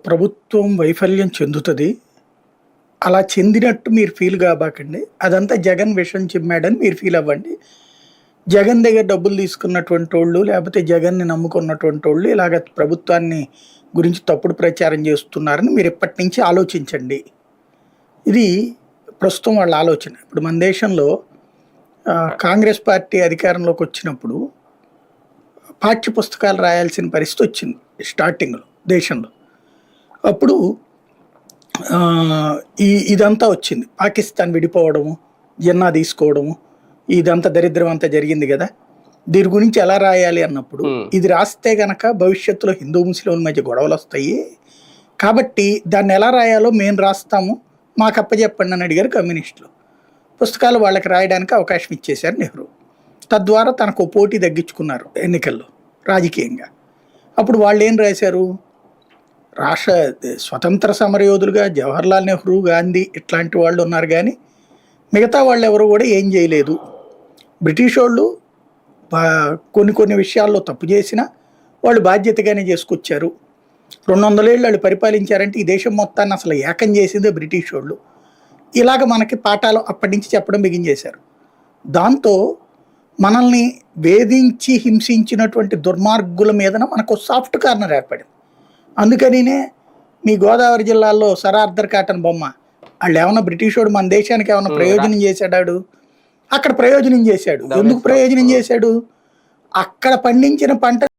ప్రభుత్వం వైఫల్యం చెందుతది. అలా చెందినట్టు మీరు ఫీల్ గాబాకండి. అదంతా జగన్ విషం చిమ్మాడని మీరు ఫీల్ అవ్వండి. జగన్ దగ్గర డబ్బులు తీసుకున్నటువంటోళ్ళు, లేపోతే జగన్‌ని నమ్ముకున్నటువంటోళ్ళు ఇలాగ ప్రభుత్వాన్ని గురించి తప్పుడు ప్రచారం చేస్తున్నారని మీరు ఇప్పటి నుంచి ఆలోచించండి. ఇది ప్రస్తుతం వాళ్ళ ఆలోచన. ఇప్పుడు మన దేశంలో కాంగ్రెస్ పార్టీ అధికారంలోకొచ్చినప్పుడు పాఠ్య పుస్తకాలు రాయాల్సిన పరిస్థితి వచ్చింది స్టార్టింగ్‌లో దేశంలో. అప్పుడు ఇదంతా వచ్చింది. పాకిస్తాన్ విడిపోవడము, జిన్నా తీసుకోవడము, ఇదంతా దరిద్రం అంతా జరిగింది గదా! దీని గురించి ఎలా రాయాలి అన్నప్పుడు, ఇది రాస్తే గనక భవిష్యత్తులో హిందూ, ముస్లింల మధ్య గొడవలొస్తాయి. కాబట్టి దాన్ని ఎలా రాయాలో మేము రాస్తాము. మాకు అప్పజెప్పండి అని అడిగారు కమ్యూనిస్టులు. పుస్తకాలు వాళ్ళకి రాయడానికి అవకాశం ఇచ్చేశారు నెహ్రూ. తద్వారా తనకు పోటీ తగ్గించుకున్నారు ఎన్నికల్లో రాజకీయంగా. అప్పుడు వాళ్ళేం రాశారు? స్వతంత్ర సమరయోధులుగా జవహర్లాల్ నెహ్రూ, గాంధీ ఇట్లాంటి వాళ్ళు ఉన్నారు గానీ మిగతా వాళ్ళు ఎవరు కూడా ఏం చేయలేదు. బ్రిటిష్ వాళ్ళు కొన్ని విషయాల్లో తప్పు చేసినా వాళ్ళు బాధ్యతగానే చేసుకొచ్చారు. 200 ఏళ్ళు వాళ్ళు పరిపాలించారంటే ఈ దేశం మొత్తాన్ని అసలు ఏకం చేసిందే బ్రిటిష్ వాళ్ళు. ఇలాగ మనకి పాఠాలు అప్పటి నుంచి చెప్పడం బిగించేశారు. దాంతో మనల్ని వేధించి హింసించినటువంటి దుర్మార్గుల మీదన మనకు సాఫ్ట్ కార్నర్ ఏర్పడింది. అందుకనినే మీ గోదావరి జిల్లాలో సర్ ఆర్థర్ కాటన్ బొమ్మ, వాళ్ళు ఏమన్నా బ్రిటిష్ వాడు మన దేశానికి ఏమన్నా ప్రయోజనం చేశాడాడు? అక్కడ ప్రయోజనం చేశాడు. ఎందుకు ప్రయోజనం చేశాడు? అక్కడ పండించిన పంట